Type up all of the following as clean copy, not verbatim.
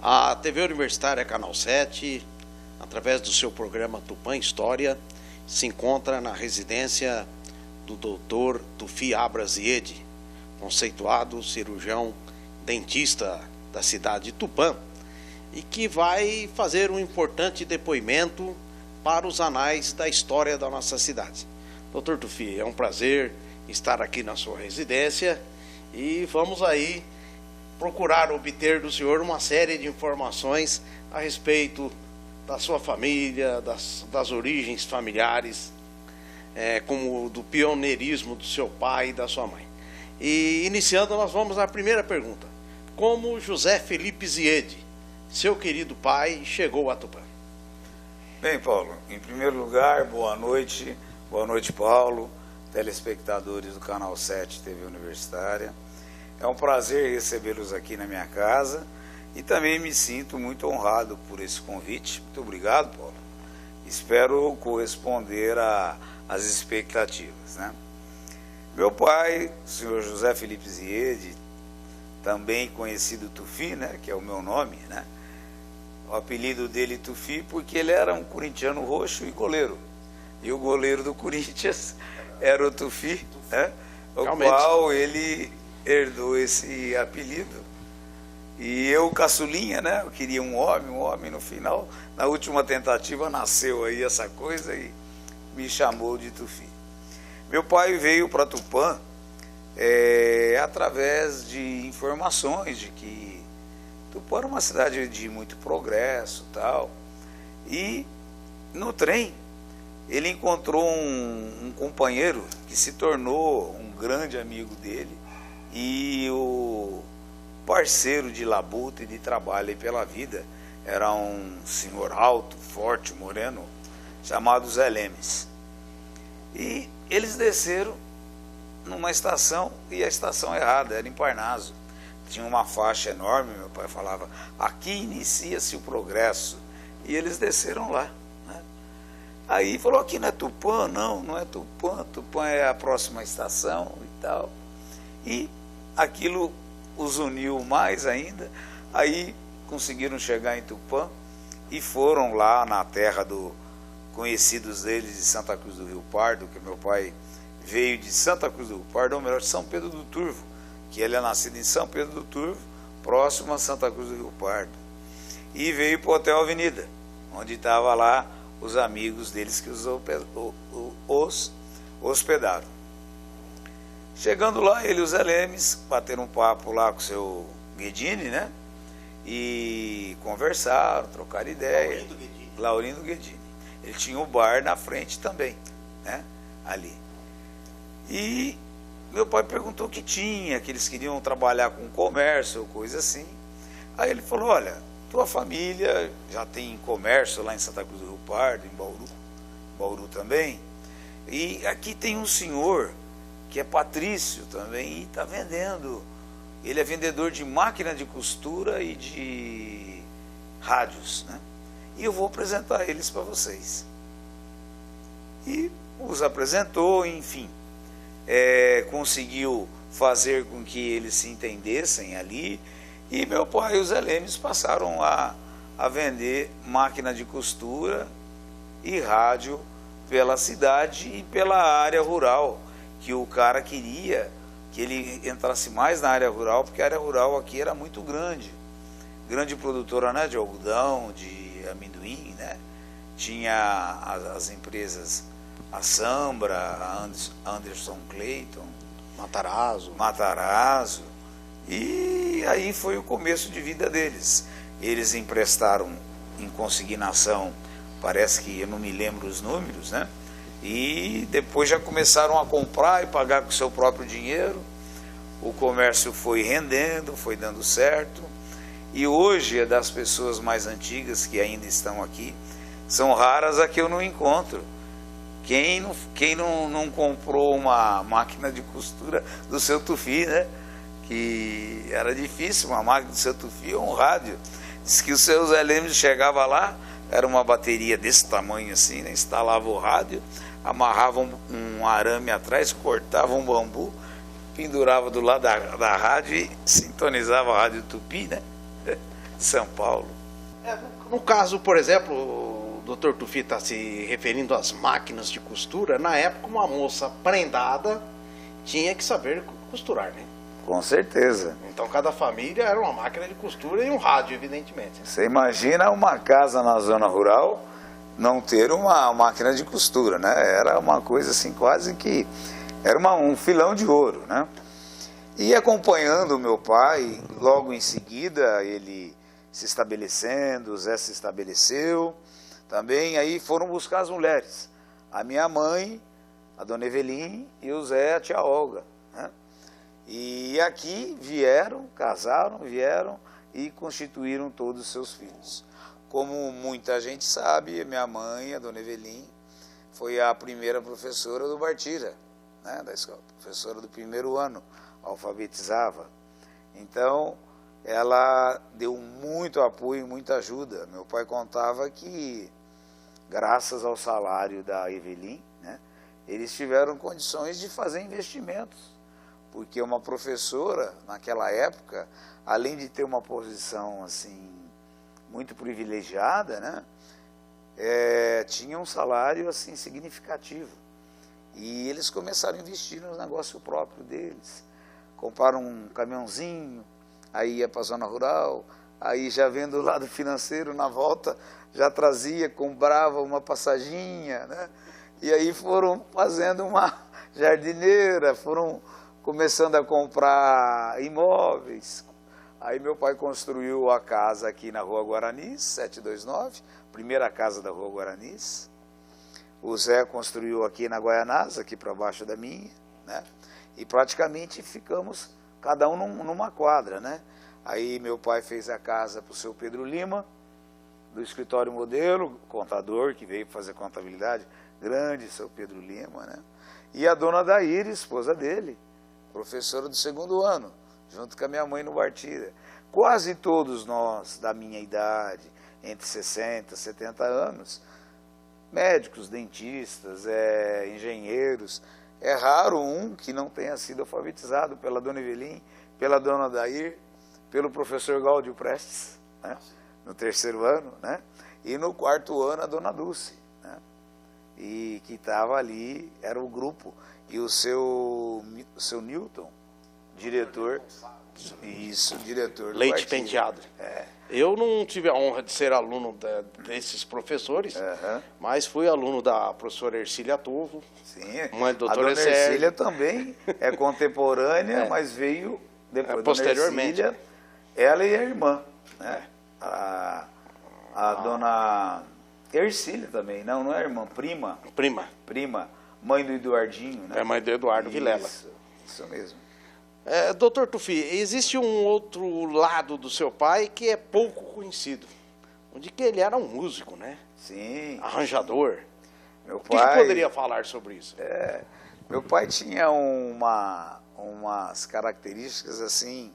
A TV Universitária Canal 7, através do seu programa Tupã História, se encontra na residência do Dr. Tufi Abras Iede, conceituado cirurgião dentista da cidade de Tupã, e que vai fazer um importante depoimento para os anais da história da nossa cidade. Dr. Tufi, é um prazer estar aqui na sua residência e vamos aí procurar obter do senhor uma série de informações a respeito da sua família, das origens familiares, como do pioneirismo do seu pai e da sua mãe. E iniciando, nós vamos à primeira pergunta. Como José Felipe Ziede, seu querido pai, chegou a Tupã? Bem, Paulo, em primeiro lugar, boa noite, Paulo, telespectadores do Canal 7 TV Universitária. É um prazer recebê-los aqui na minha casa e também me sinto muito honrado por esse convite. Muito obrigado, Paulo. Espero corresponder às expectativas, né? Meu pai, o senhor José Felipe Ziede, também conhecido Tufi, né, que é o meu nome, né? O apelido dele Tufi porque ele era um corintiano roxo e goleiro. E o goleiro do Corinthians era o Tufi, né? O qual ele herdou esse apelido. E eu, caçulinha, né? Eu queria um homem no final. Na última tentativa nasceu aí essa coisa e me chamou de Tufi. Meu pai veio para Tupã através de informações de que Tupã era uma cidade de muito progresso e tal. E no trem ele encontrou um companheiro que se tornou um grande amigo dele e o parceiro de labuta e de trabalho aí pela vida. Era um senhor alto, forte, moreno, chamado Zé Lemes. E eles desceram numa estação, e a estação errada, era em Parnaso. Tinha uma faixa enorme, meu pai falava, aqui inicia-se o progresso. E eles desceram lá, né? Aí falou, aqui não é Tupã? Não é Tupã, Tupã é a próxima estação e tal. E aquilo os uniu mais ainda. Aí conseguiram chegar em Tupã e foram lá na terra do conhecidos deles de Santa Cruz do Rio Pardo, que meu pai veio de Santa Cruz do Rio Pardo, ou melhor, de São Pedro do Turvo, que ele é nascido em São Pedro do Turvo, próximo a Santa Cruz do Rio Pardo. E veio para o Hotel Avenida, onde estavam lá os amigos deles que os hospedaram. Chegando lá, ele e o Zé Lemes bateram um papo lá com o seu Guedini, né? E conversaram, trocaram ideia. Laurindo Guedini. Ele tinha um bar na frente também, né? Ali. E meu pai perguntou o que tinha, que eles queriam trabalhar com comércio ou coisa assim. Aí ele falou, olha, tua família já tem comércio lá em Santa Cruz do Rio Pardo, em Bauru também. E aqui tem um senhor que é Patrício também e está vendendo. Ele é vendedor de máquina de costura e de rádios, né? E eu vou apresentar eles para vocês. E os apresentou, enfim. Conseguiu fazer com que eles se entendessem ali. E meu pai e os Zé Lemes passaram a vender máquina de costura e rádio pela cidade e pela área rural, que o cara queria que ele entrasse mais na área rural, porque a área rural aqui era muito grande produtora, né, de algodão, de amendoim, né? Tinha as empresas, a Sambra, a Anderson Clayton, Matarazzo, e aí foi o começo de vida deles. Eles emprestaram em consignação, parece que eu não me lembro os números, né? E depois já começaram a comprar e pagar com o seu próprio dinheiro. O comércio foi rendendo, foi dando certo. E hoje é das pessoas mais antigas que ainda estão aqui. São raras a que eu não encontro. Quem não comprou uma máquina de costura do seu Tufi, né? Que era difícil, uma máquina do seu Tufi ou um rádio. Diz que o seu Zé Lemes chegava lá, era uma bateria desse tamanho assim, né? Instalava o rádio, amarrava um arame atrás, cortava um bambu, pendurava do lado da rádio e sintonizava a rádio Tupi, né? São Paulo. No caso, por exemplo, o Dr. Tufi está se referindo às máquinas de costura. Na época, uma moça prendada tinha que saber costurar, né? Com certeza. Então, cada família era uma máquina de costura e um rádio, evidentemente. Você imagina uma casa na zona rural não ter uma máquina de costura, né? Era uma coisa assim, quase que... Era um filão de ouro, né? E acompanhando o meu pai, logo em seguida, ele se estabelecendo, o Zé se estabeleceu. Também aí foram buscar as mulheres. A minha mãe, a dona Eveline, e o Zé, a tia Olga, né? E aqui vieram, casaram, vieram e constituíram todos os seus filhos. Como muita gente sabe, minha mãe, a dona Eveline, foi a primeira professora do Bartira, né, da escola, professora do primeiro ano, alfabetizava. Então, ela deu muito apoio, muita ajuda. Meu pai contava que, graças ao salário da Eveline, né, eles tiveram condições de fazer investimentos. Porque uma professora, naquela época, além de ter uma posição assim muito privilegiada, né, tinha um salário assim significativo. E eles começaram a investir no negócio próprio deles. Compraram um caminhãozinho, aí ia para a zona rural, aí já vendo o lado financeiro na volta, já trazia, comprava uma passaginha, né? E aí foram fazendo uma jardineira, foram começando a comprar imóveis. Aí meu pai construiu a casa aqui na Rua Guaranis, 729, primeira casa da Rua Guaranis. O Zé construiu aqui na Guaianás, aqui para baixo da minha, né? E praticamente ficamos cada um numa quadra, né? Aí meu pai fez a casa para o seu Pedro Lima, do escritório modelo, contador, que veio fazer contabilidade, grande seu Pedro Lima, né? E a dona Daíra, esposa dele, professora do segundo ano, junto com a minha mãe no Bartira. Quase todos nós, da minha idade, entre 60 e 70 anos, médicos, dentistas, engenheiros. É raro um que não tenha sido alfabetizado pela dona Eveline, pela dona Dair, pelo professor Gáudio Prestes, né? No terceiro ano, né? E no quarto ano a dona Dulce, né? E que estava ali, era o grupo. E o seu Newton, diretor, isso, diretor do Leite partido. Penteado. Eu não tive a honra de ser aluno desses professores, mas fui aluno da professora Ercília Tovo, Sim, mãe do a Dr. dona Ercília Ercília também é contemporânea, mas veio depois. Posteriormente. Dona Ercília, ela e a irmã, né? A dona Ercília também, não é irmã, prima. Prima, mãe do Eduardinho, né? É mãe do Eduardo Vilela. Isso mesmo. Doutor Tufi, existe um outro lado do seu pai que é pouco conhecido, onde que ele era um músico, né? Sim. Arranjador. Meu O que pai, poderia falar sobre isso? Meu pai tinha umas características assim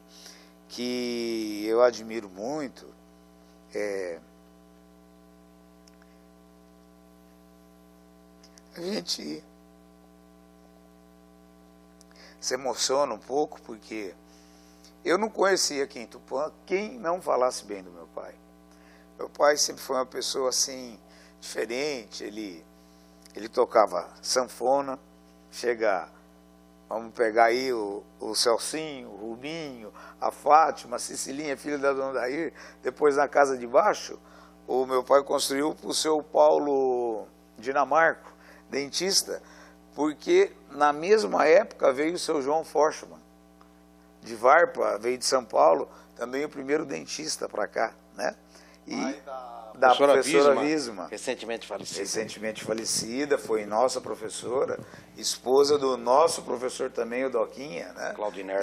que eu admiro muito. A gente se emociona um pouco porque eu não conhecia aqui em Tupã quem não falasse bem do meu pai. Meu pai sempre foi uma pessoa assim diferente, ele tocava sanfona, vamos pegar aí o Celcinho, o Rubinho, a Fátima, a Cecilinha, filha da dona Dair. Depois na casa de baixo, o meu pai construiu para o seu Paulo Dinamarco, dentista, porque na mesma época veio o seu João Forchman, de Varpa, veio de São Paulo, também o primeiro dentista para cá, né? E da professora Visma, recentemente falecida, foi nossa professora, esposa do nosso professor também, o Doquinha, né?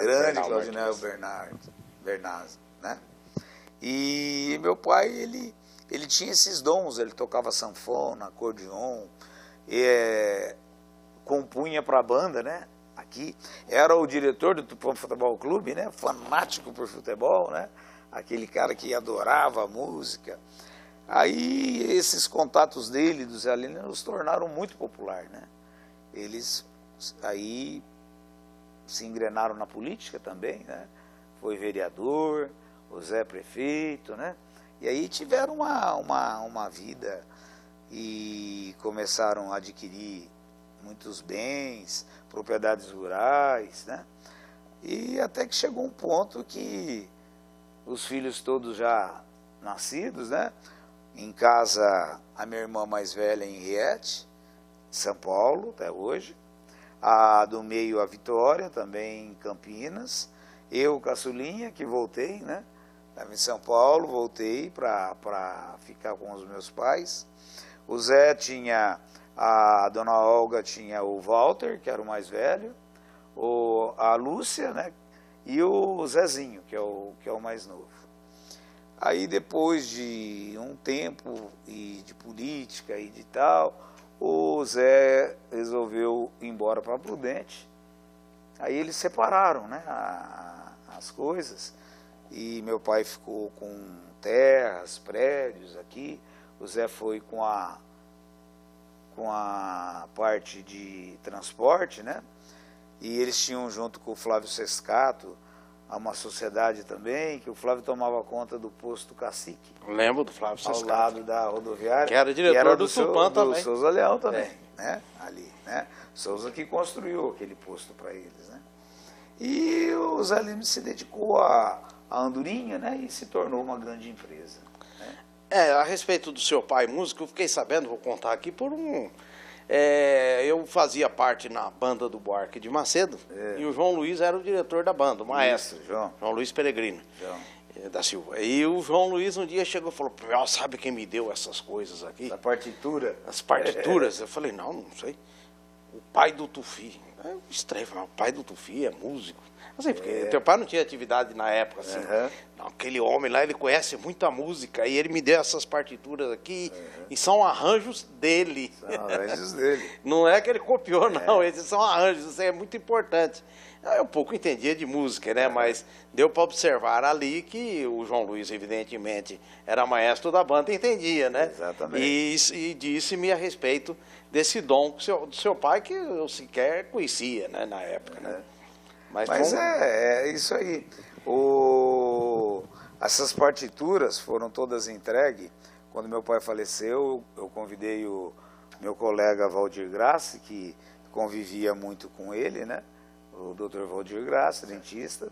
Grande Claudinel Bernardo, né? E meu pai, ele tinha esses dons, ele tocava sanfona, acordeon, compunha para a banda, né? Aqui era o diretor do Tupã Futebol Clube, né? Fanático por futebol, né? Aquele cara que adorava a música. Aí esses contatos dele, do Zé Lino, nos tornaram muito popular, né? Eles aí se engrenaram na política também, né? Foi vereador, o Zé prefeito, né? E aí tiveram uma vida e começaram a adquirir muitos bens, propriedades rurais, né? E até que chegou um ponto que os filhos todos já nascidos, né? Em casa, a minha irmã mais velha em Riete, São Paulo, até hoje. A do meio, a Vitória, também em Campinas. Eu, caçulinha, que voltei, né? Estava em São Paulo, voltei para ficar com os meus pais. O Zé tinha, a dona Olga tinha o Walter, que era o mais velho, a Lúcia, né? E o Zezinho, que é o mais novo. Aí depois de um tempo e de política e de tal, o Zé resolveu ir embora para Prudente. Aí eles separaram, né, as coisas. E meu pai ficou com terras, prédios aqui. O Zé foi com a parte de transporte, né? E eles tinham junto com o Flávio Sescato uma sociedade também, que o Flávio tomava conta do posto Cacique. Lembro do Flávio Sescato. Ao lado da rodoviária. Que era diretor do Tupã também. Do Souza Leão também, né? Ali, né? Souza que construiu aquele posto para eles, né? E o Zé Lima se dedicou a Andorinha, né? E se tornou uma grande empresa, né? A respeito do seu pai músico, eu fiquei sabendo, vou contar aqui por um... eu fazia parte na banda do Buarque de Macedo, e o João Luiz era o diretor da banda, o maestro. Isso, João Luiz Peregrino da Silva. E o João Luiz um dia chegou e falou, sabe quem me deu essas coisas aqui? A partitura? As partituras? Eu falei, não sei. O pai do Tufi. Estranho, o pai do Tufi é músico. Não sei, porque teu pai não tinha atividade na época, assim. Não, aquele homem lá, ele conhece muita música, e ele me deu essas partituras aqui, e são arranjos dele. São arranjos dele. Não é que ele copiou, não, esses são arranjos, isso é muito importante. Eu pouco entendia de música, né, mas deu para observar ali que o João Luiz, evidentemente, era maestro da banda e entendia, né? Exatamente. E disse-me a respeito desse dom do seu pai, que eu sequer conhecia, né, na época, né? Mas é isso aí. Essas partituras foram todas entregues. Quando meu pai faleceu, eu convidei o meu colega Valdir Graça, que convivia muito com ele, né? O Dr. Valdir Graça, dentista,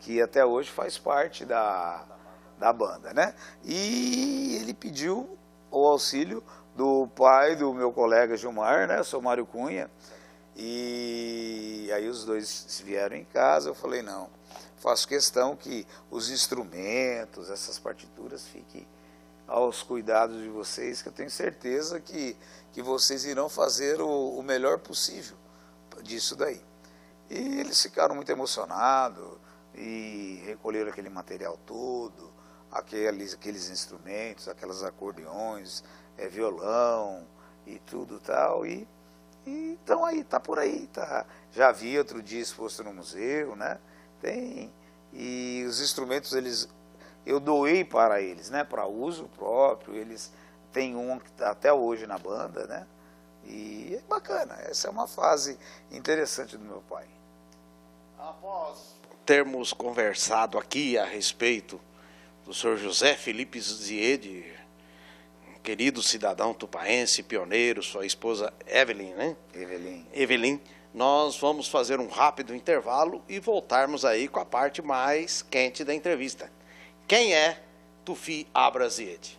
que até hoje faz parte da banda, né? E ele pediu o auxílio do pai do meu colega Gilmar, né? Sou Mário Cunha. E aí os dois vieram em casa, eu falei, não, faço questão que os instrumentos, essas partituras fiquem aos cuidados de vocês, que eu tenho certeza que vocês irão fazer o melhor possível disso daí. E eles ficaram muito emocionados e recolheram aquele material todo, aqueles instrumentos, aquelas acordeões, violão e tudo tal, e então aí, tá por aí, tá. Já vi outro dia exposto no museu, né? E os instrumentos eu doei para eles, né? Para uso próprio, eles têm um que tá até hoje na banda, né? E é bacana, essa é uma fase interessante do meu pai. Após termos conversado aqui a respeito do senhor José Felipe Ziede, querido cidadão tupaense, pioneiro, sua esposa Evelyn, né? Evelyn, nós vamos fazer um rápido intervalo e voltarmos aí com a parte mais quente da entrevista. Quem é Tufi Abra Ziede?